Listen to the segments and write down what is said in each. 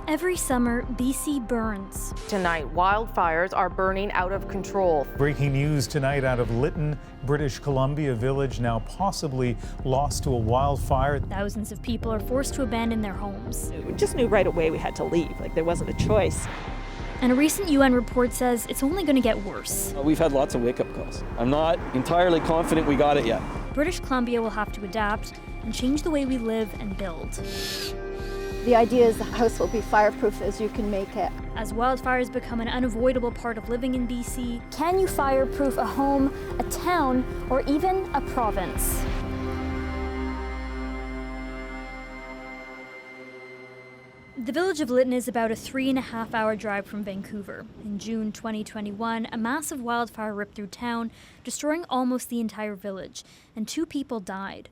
Every summer, BC burns. Tonight, wildfires are burning out of control. Breaking news tonight out of Lytton, British Columbia village now possibly lost to a wildfire. Thousands of people are forced to abandon their homes. We just knew right away we had to leave, like there wasn't a choice. And a recent UN report says it's only going to get worse. We've had lots of wake-up calls. I'm not entirely confident we got it yet. British Columbia will have to adapt and change the way we live and build. The idea is the house will be fireproof as you can make it. As wildfires become an unavoidable part of living in BC, can you fireproof a home, a town, or even a province? The village of Lytton is about a 3.5-hour drive from Vancouver. In June 2021, a massive wildfire ripped through town, destroying almost the entire village, and 2 people died.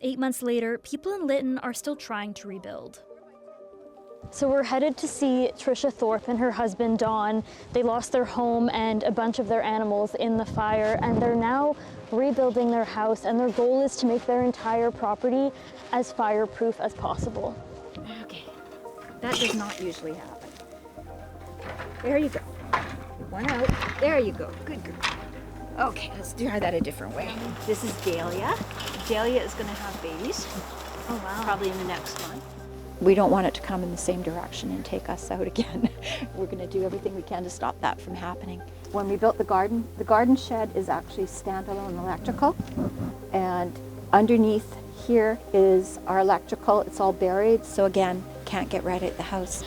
8 months later, people in Lytton are still trying to rebuild. So we're headed to see Tricia Thorpe and her husband Don. They lost their home and a bunch of their animals in the fire, and they're now rebuilding their house, and their goal is to make their entire property as fireproof as possible. Okay, that does not usually happen. There you go. One out. There you go. Good girl. Okay, let's try that a different way. This is Dahlia. Dahlia is going to have babies. Oh wow. Probably in the next month. We don't want it to come in the same direction and take us out again. We're going to do everything we can to stop that from happening. When we built the garden shed is actually standalone electrical, and underneath here is our electrical. It's all buried, so again, can't get right at the house.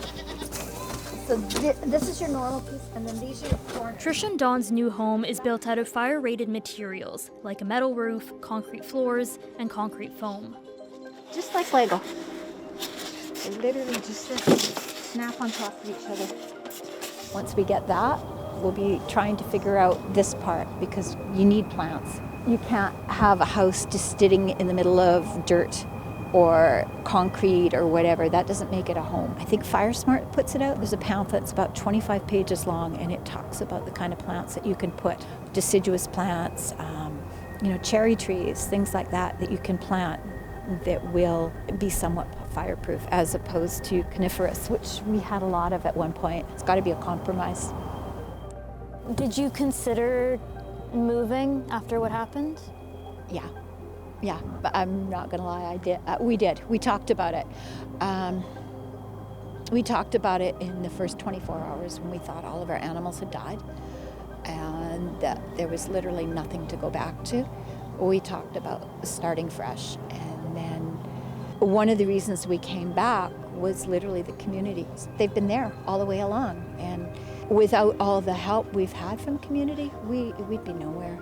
So this is your normal piece, and then these are your corners. Trish and Dawn's new home is built out of fire-rated materials, like a metal roof, concrete floors, and concrete foam. Just like Lego. They literally just snap on top of each other. Once we get that, we'll be trying to figure out this part, because you need plants. You can't have a house just sitting in the middle of dirt or concrete or whatever. That doesn't make it a home. I think FireSmart puts it out. There's a pamphlet that's about 25 pages long, and it talks about the kind of plants that you can put. Deciduous plants, cherry trees, things like that you can plant that will be somewhat fireproof, as opposed to coniferous, which we had a lot of at one point. It's got to be a compromise. Did you consider moving after what happened? Yeah, but I'm not gonna lie, I did. We did. We talked about it. We talked about it in the first 24 hours when we thought all of our animals had died, and that there was literally nothing to go back to. We talked about starting fresh, and then one of the reasons we came back was literally the community. They've been there all the way along, and without all the help we've had from community, we'd be nowhere.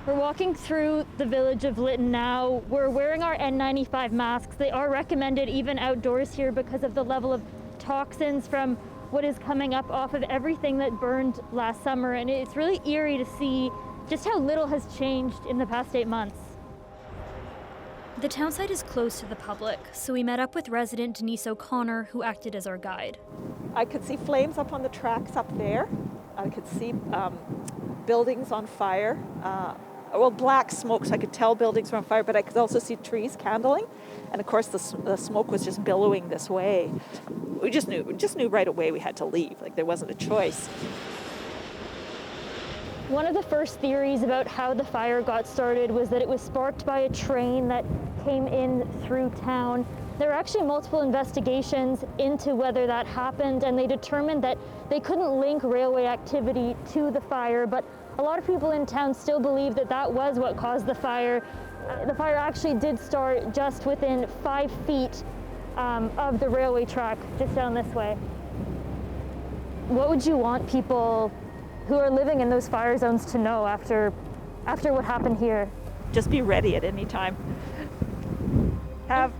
We're walking through the village of Lytton now. We're wearing our N95 masks. They are recommended even outdoors here because of the level of toxins from what is coming up off of everything that burned last summer. And it's really eerie to see just how little has changed in the past 8 months. The townsite is closed to the public, so we met up with resident Denise O'Connor, who acted as our guide. I could see flames up on the tracks up there. I could see buildings on fire. Black smoke, so I could tell buildings were on fire, but I could also see trees candling. And of course, the smoke was just billowing this way. We just knew right away we had to leave. Like there wasn't a choice. One of the first theories about how the fire got started was that it was sparked by a train that came in through town. There were actually multiple investigations into whether that happened, and they determined that they couldn't link railway activity to the fire, but a lot of people in town still believe that that was what caused the fire. The fire actually did start just within 5 feet of the railway track, just down this way. What would you want people who are living in those fire zones to know after what happened here? Just be ready at any time. Have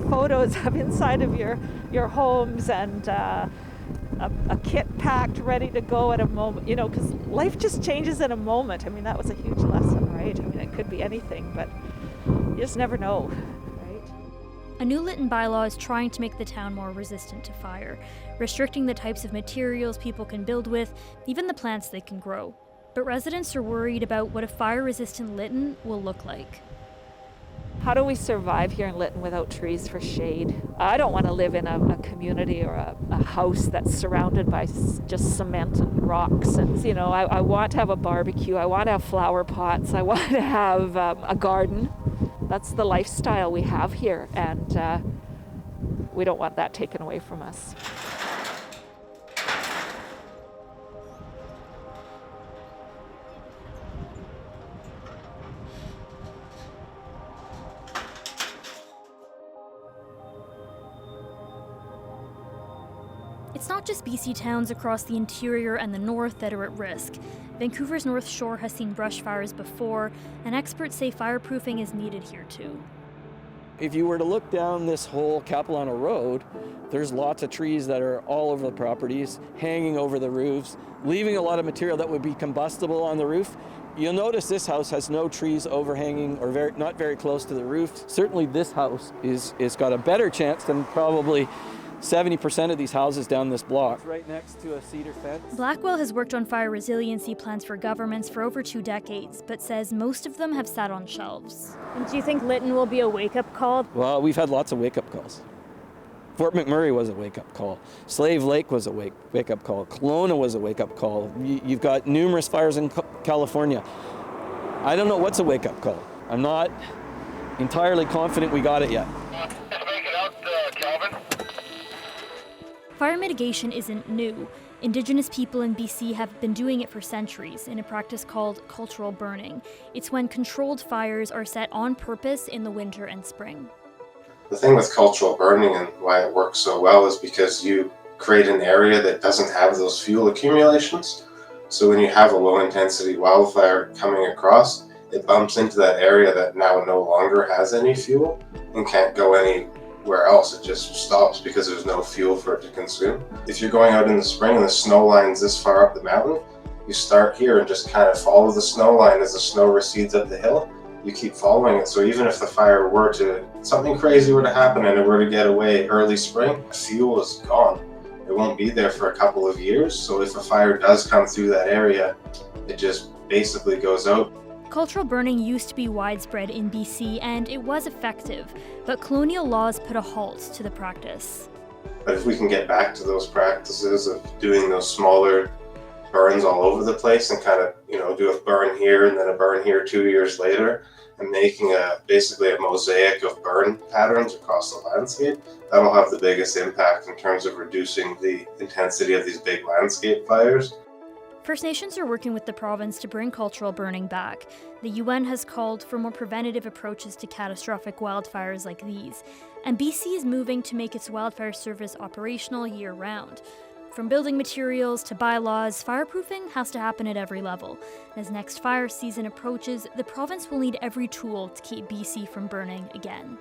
photos of inside of your homes, and a kit packed, ready to go at a moment, because life just changes in a moment. I mean, that was a huge lesson, right? I mean, it could be anything, but you just never know, right? A new Lytton bylaw is trying to make the town more resistant to fire, restricting the types of materials people can build with, even the plants they can grow. but residents are worried about what a fire-resistant Lytton will look like. How do we survive here in Lytton without trees for shade? I don't want to live in a community or a house that's surrounded by just cement and rocks. And, you know, I want to have a barbecue. I want to have flower pots. I want to have a garden. That's the lifestyle we have here, and we don't want that taken away from us. It's not just BC towns across the interior and the north that are at risk. Vancouver's North Shore has seen brush fires before, and experts say fireproofing is needed here too. If you were to look down this whole Capilano Road, there's lots of trees that are all over the properties, hanging over the roofs, leaving a lot of material that would be combustible on the roof. You'll notice this house has no trees overhanging or not very close to the roof. Certainly this house is got a better chance than probably 70% of these houses down this block. Right next to a cedar fence. Blackwell has worked on fire resiliency plans for governments for over 2 decades, but says most of them have sat on shelves. And do you think Lytton will be a wake-up call? Well, we've had lots of wake-up calls. Fort McMurray was a wake-up call. Slave Lake was a wake-up call. Kelowna was a wake-up call. You've got numerous fires in California. I don't know what's a wake-up call. I'm not entirely confident we got it yet. Fire mitigation isn't new. Indigenous people in BC have been doing it for centuries in a practice called cultural burning. It's when controlled fires are set on purpose in the winter and spring. The thing with cultural burning and why it works so well is because you create an area that doesn't have those fuel accumulations. So when you have a low intensity wildfire coming across, it bumps into that area that now no longer has any fuel and can't go anywhere else. It just stops because there's no fuel for it to consume. If you're going out in the spring and the snow line's this far up the mountain, you start here and just kind of follow the snow line as the snow recedes up the hill. You keep following it. So even if the fire something crazy were to happen and it were to get away early spring, fuel is gone. It won't be there for a couple of years. So if a fire does come through that area, it just basically goes out. Cultural burning used to be widespread in BC, and it was effective, but colonial laws put a halt to the practice. But if we can get back to those practices of doing those smaller burns all over the place and kind of, do a burn here and then a burn here 2 years later and making basically a mosaic of burn patterns across the landscape, that'll have the biggest impact in terms of reducing the intensity of these big landscape fires. First Nations are working with the province to bring cultural burning back. The UN has called for more preventative approaches to catastrophic wildfires like these, and BC is moving to make its wildfire service operational year-round. From building materials to bylaws, fireproofing has to happen at every level. As next fire season approaches, the province will need every tool to keep BC from burning again.